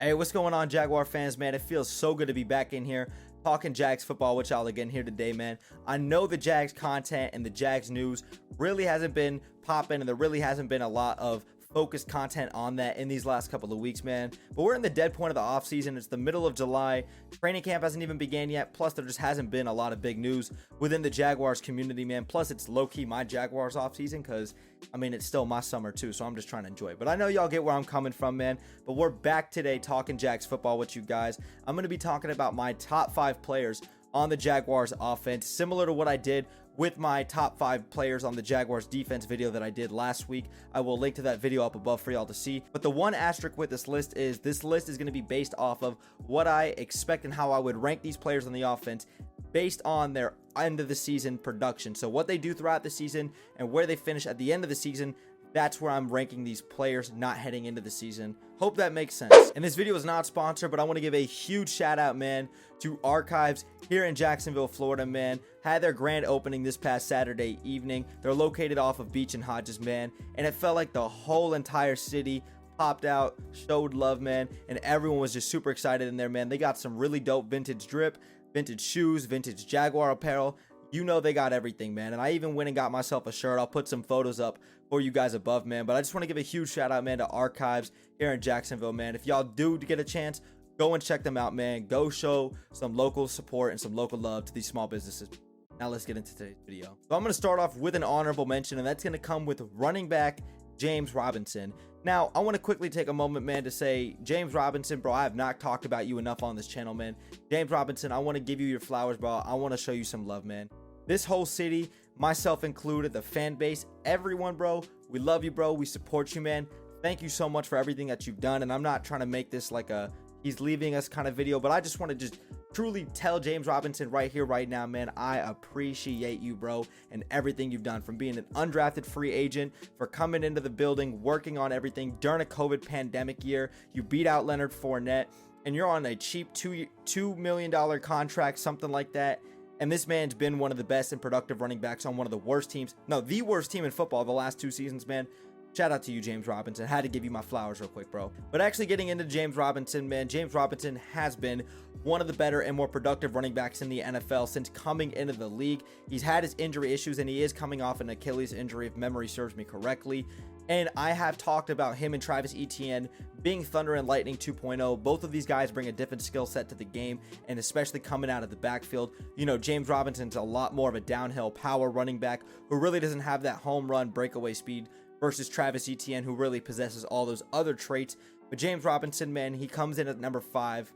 Hey, what's going on, Jaguar fans, man? It feels so good to be back in here talking Jags football with y'all again here today, man. I know the Jags content and the Jags news really hasn't been popping, and there really hasn't been a lot of focused content on that in these last couple of weeks, man. But we're in the dead point of the offseason. It's the middle of July. Training camp hasn't even began yet. Plus, there just hasn't been a lot of big news within the Jaguars community, man. Plus, it's low-key my Jaguars offseason because, I mean, it's still my summer too, so I'm just trying to enjoy it. But I know y'all get where I'm coming from, man. But we're back today talking Jags football with you guys. I'm going to be talking about my top 5 players on the Jaguars offense, similar to what I did with my top 5 players on the Jaguars defense video that I did last week. I will link to that video up above for y'all to see. But the one asterisk with this list is going to be based off of what I expect and how I would rank these players on the offense based on their end of the season production. So what they do throughout the season and where they finish at the end of the season, that's where I'm ranking these players, not heading into the season. Hope that makes sense. And this video is not sponsored, but I want to give a huge shout out, man, to Archives here in Jacksonville, Florida, man. Had their grand opening this past Saturday evening. They're located off of Beach and Hodges, man. And it felt like the whole entire city popped out, showed love, man. And everyone was just super excited in there, man. They got some really dope vintage drip, vintage shoes, vintage Jaguar apparel. You know they got everything, man. And I even went and got myself a shirt. I'll put some photos up for you guys above, man. But I just want to give a huge shout out, man, to Archives here in Jacksonville, man. If y'all do get a chance, go and check them out, man. Go show some local support and some local love to these small businesses. Now let's get into today's video. So I'm going to start off with an honorable mention, and that's going to come with running back James Robinson. Now, I want to quickly take a moment, man, to say, James Robinson, bro, I have not talked about you enough on this channel, man. James Robinson, I want to give you your flowers, bro. I want to show you some love, man. This whole city, myself included, the fan base, everyone, bro, we love you, bro. We support you, man. Thank you so much for everything that you've done. And I'm not trying to make this like a he's leaving us kind of video, but I just want to just truly tell James Robinson right here, right now, man, I appreciate you, bro, and everything you've done, from being an undrafted free agent, for coming into the building, working on everything during a COVID pandemic year. You beat out Leonard Fournette, and you're on a cheap $2 million contract, something like that. And this man's been one of the best and productive running backs on one of the worst teams. No, the worst team in football the last 2 seasons, man. Shout out to you, James Robinson. Had to give you my flowers real quick, bro. But actually getting into James Robinson, man, James Robinson has been one of the better and more productive running backs in the NFL since coming into the league. He's had his injury issues, and he is coming off an Achilles injury, if memory serves me correctly. And I have talked about him and Travis Etienne being Thunder and Lightning 2.0. Both of these guys bring a different skill set to the game, and especially coming out of the backfield. You know, James Robinson's a lot more of a downhill power running back who really doesn't have that home run breakaway speed versus Travis Etienne, who really possesses all those other traits. But James Robinson, man, he comes in at number 5.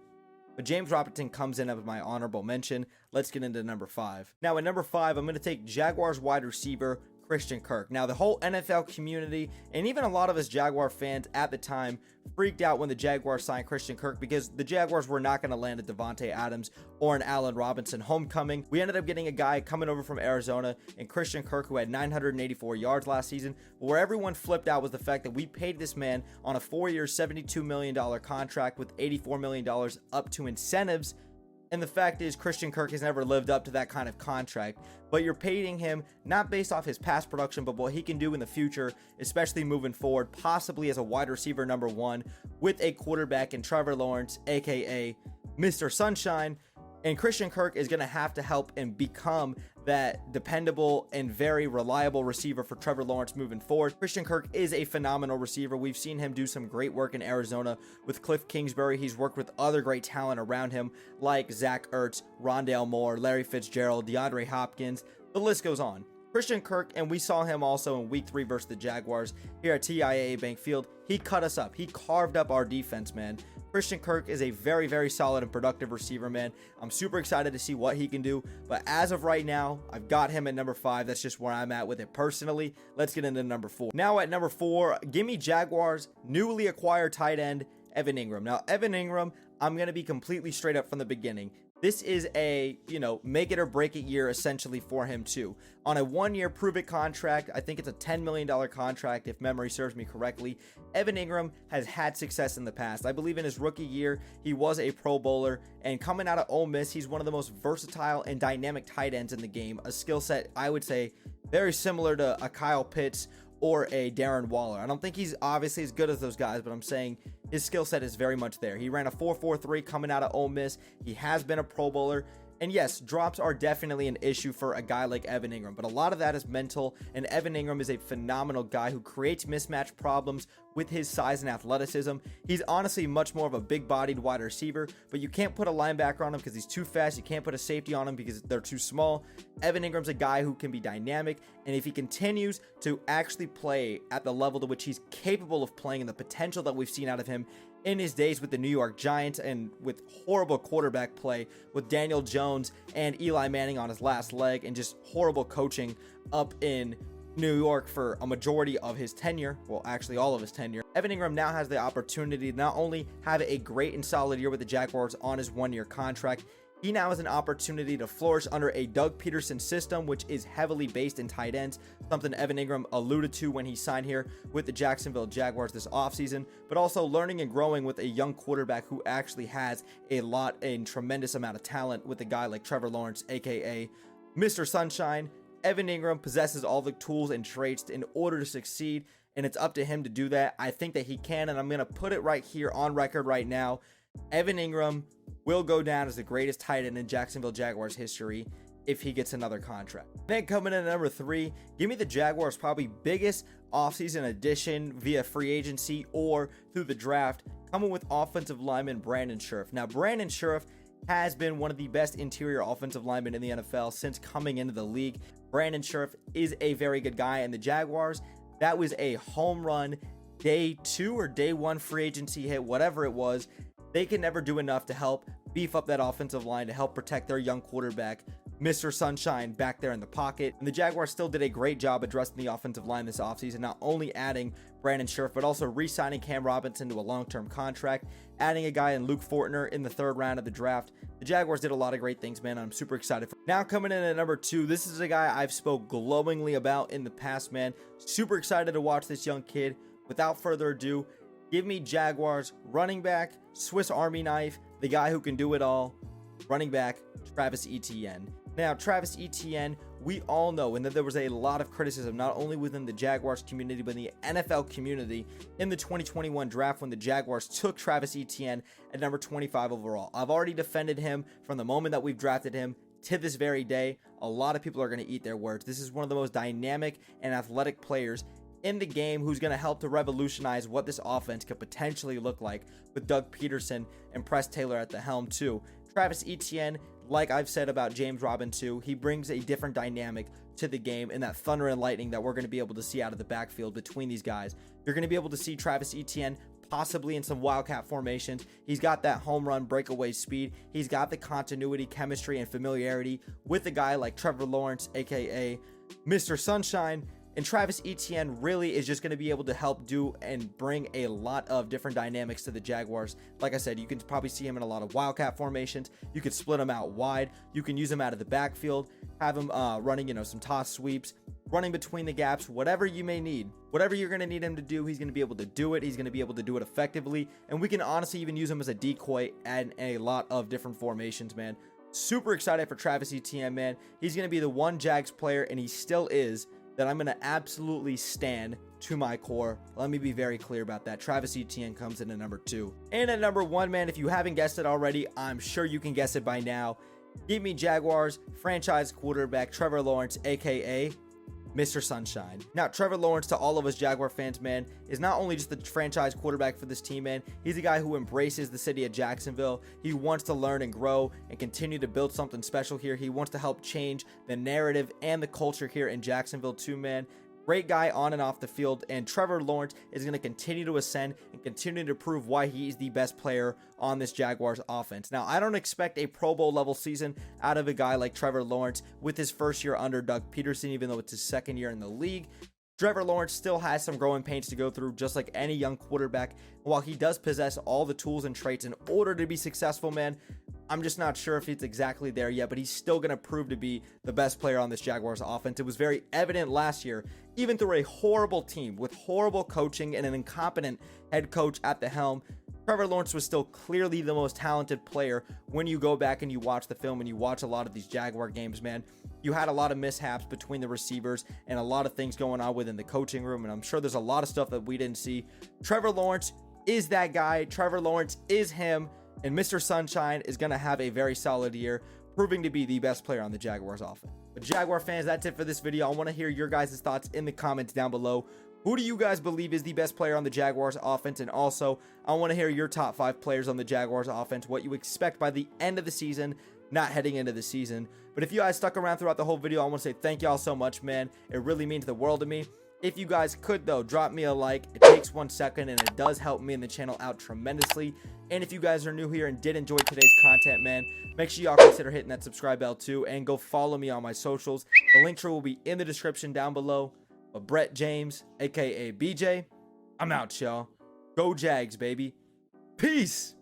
But James Robinson comes in as my honorable mention. Let's get into number 5. Now, at number 5, I'm going to take Jaguars wide receiver Christian Kirk. Now, the whole NFL community and even a lot of us Jaguar fans at the time freaked out when the Jaguars signed Christian Kirk, because the Jaguars were not going to land a Devontae Adams or an Allen Robinson homecoming. We ended up getting a guy coming over from Arizona in Christian Kirk who had 984 yards last season. But where everyone flipped out was the fact that we paid this man on a 4-year, $72 million contract with $84 million up to incentives. And the fact is, Christian Kirk has never lived up to that kind of contract. But you're paying him not based off his past production, but what he can do in the future, especially moving forward, possibly as a wide receiver number 1 with a quarterback in Trevor Lawrence, aka Mr. Sunshine. And Christian Kirk is going to have to help and become that dependable and very reliable receiver for Trevor Lawrence moving forward. Christian Kirk is a phenomenal receiver. We've seen him do some great work in Arizona with Cliff Kingsbury. He's worked with other great talent around him like Zach Ertz, Rondale Moore, Larry Fitzgerald, DeAndre Hopkins. The list goes on. Christian Kirk, and we saw him also in week 3 versus the Jaguars here at TIAA Bank Field. He cut us up. He carved up our defense, man. Christian Kirk is a very, very solid and productive receiver, man. I'm super excited to see what he can do. But as of right now, I've got him at number 5. That's just where I'm at with it personally. Let's get into number 4. Now at number 4, give me Jaguars newly acquired tight end Evan Engram. Now, Evan Engram, I'm going to be completely straight up from the beginning. This is a, make it or break it year essentially for him too. On a 1-year prove-it contract, I think it's a $10 million contract if memory serves me correctly. Evan Engram has had success in the past. I believe in his rookie year, he was a Pro Bowler, and coming out of Ole Miss, he's one of the most versatile and dynamic tight ends in the game. A skill set, I would say, very similar to a Kyle Pitts or a Darren Waller. I don't think he's obviously as good as those guys, but I'm saying his skill set is very much there. He ran a 4.43 coming out of Ole Miss. He has been a Pro Bowler. And yes, drops are definitely an issue for a guy like Evan Engram, but a lot of that is mental, and Evan Engram is a phenomenal guy who creates mismatch problems with his size and athleticism. He's honestly much more of a big-bodied wide receiver, but you can't put a linebacker on him because he's too fast. You can't put a safety on him because they're too small. Evan Ingram's a guy who can be dynamic, and if he continues to actually play at the level to which he's capable of playing and the potential that we've seen out of him in his days with the New York Giants and with horrible quarterback play with Daniel Jones and Eli Manning on his last leg and just horrible coaching up in New York for a majority of his tenure, well, actually all of his tenure, Evan Engram now has the opportunity to not only have a great and solid year with the Jaguars on his one-year contract, he now has an opportunity to flourish under a Doug Peterson system, which is heavily based in tight ends, something Evan Engram alluded to when he signed here with the Jacksonville Jaguars this offseason, but also learning and growing with a young quarterback who actually has a tremendous amount of talent with a guy like Trevor Lawrence, aka Mr. Sunshine. Evan Engram possesses all the tools and traits in order to succeed, and it's up to him to do that. I think that he can, and I'm going to put it right here on record right now. Evan Engram will go down as the greatest tight end in Jacksonville Jaguars history if he gets another contract. Then coming in at number 3, give me the Jaguars' probably biggest offseason addition via free agency or through the draft, coming with offensive lineman Brandon Scherff. Now, Brandon Scherff has been one of the best interior offensive linemen in the NFL since coming into the league. Brandon Scherff is a very good guy, and the Jaguars, that was a home run day 2 or day 1 free agency hit, whatever it was. They can never do enough to help beef up that offensive line to help protect their young quarterback, Mr. Sunshine, back there in the pocket. And the Jaguars still did a great job addressing the offensive line this offseason, not only adding Brandon Scherff, but also re-signing Cam Robinson to a long-term contract, adding a guy in Luke Fortner in the 3rd round of the draft. The Jaguars did a lot of great things, man. I'm super excited. Now coming in at number 2, this is a guy I've spoke glowingly about in the past, man. Super excited to watch this young kid. Without further ado, give me Jaguars running back, Swiss Army knife, the guy who can do it all, running back Travis Etienne. Now, Travis Etienne, we all know, and that there was a lot of criticism, not only within the Jaguars community, but in the NFL community in the 2021 draft when the Jaguars took Travis Etienne at number 25 overall. I've already defended him from the moment that we've drafted him to this very day. A lot of people are going to eat their words. This is one of the most dynamic and athletic players in the game who's going to help to revolutionize what this offense could potentially look like with Doug Peterson and Press Taylor at the helm too. Travis Etienne, like I've said about James Robinson too, he brings a different dynamic to the game and that thunder and lightning that we're going to be able to see out of the backfield between these guys. You're going to be able to see Travis Etienne possibly in some wildcat formations. He's got that home run breakaway speed. He's got the continuity, chemistry, and familiarity with a guy like Trevor Lawrence, aka Mr. Sunshine. And Travis Etienne really is just going to be able to help do and bring a lot of different dynamics to the Jaguars. Like I said, you can probably see him in a lot of wildcat formations. You could split him out wide. You can use him out of the backfield, have him running, some toss sweeps, running between the gaps, whatever you may need. Whatever you're going to need him to do, he's going to be able to do it. He's going to be able to do it effectively. And we can honestly even use him as a decoy and a lot of different formations, man. Super excited for Travis Etienne, man. He's going to be the one Jags player, and he still is, that I'm going to absolutely stand to my core. Let me be very clear about that. Travis Etienne comes in at number 2. And at number 1, man, if you haven't guessed it already, I'm sure you can guess it by now. Give me Jaguars franchise quarterback Trevor Lawrence, aka Mr. Sunshine. Now, Trevor Lawrence, to all of us Jaguar fans, man, is not only just the franchise quarterback for this team, man. He's a guy who embraces the city of Jacksonville. He wants to learn and grow and continue to build something special here. He wants to help change the narrative and the culture here in Jacksonville too, man. Great guy on and off the field, and Trevor Lawrence is going to continue to ascend and continue to prove why he's the best player on this Jaguars offense. Now, I don't expect a Pro Bowl level season out of a guy like Trevor Lawrence with his first year under Doug Peterson, even though it's his 2nd year in the league. Trevor Lawrence still has some growing pains to go through, just like any young quarterback. While he does possess all the tools and traits in order to be successful, man, I'm just not sure if he's exactly there yet, but he's still going to prove to be the best player on this Jaguars offense. It was very evident last year, even through a horrible team with horrible coaching and an incompetent head coach at the helm. Trevor Lawrence was still clearly the most talented player when you go back and you watch the film and you watch a lot of these Jaguar games, man. You had a lot of mishaps between the receivers and a lot of things going on within the coaching room, and I'm sure there's a lot of stuff that we didn't see. Trevor Lawrence is that guy. Trevor Lawrence is him, and Mr. Sunshine is going to have a very solid year, proving to be the best player on the Jaguars offense. But Jaguar fans, that's it for this video. I want to hear your guys' thoughts in the comments down below. Who do you guys believe is the best player on the Jaguars offense? And also, I want to hear your top 5 players on the Jaguars offense, what you expect by the end of the season, not heading into the season. But if you guys stuck around throughout the whole video, I want to say thank y'all so much, man. It really means the world to me. If you guys could, though, drop me a like. It takes 1 second, and it does help me and the channel out tremendously. And if you guys are new here and did enjoy today's content, man, make sure y'all consider hitting that subscribe bell too, and go follow me on my socials. The link tree will be in the description down below. But Brett James, aka BJ, I'm out, y'all. Go Jags, baby. Peace.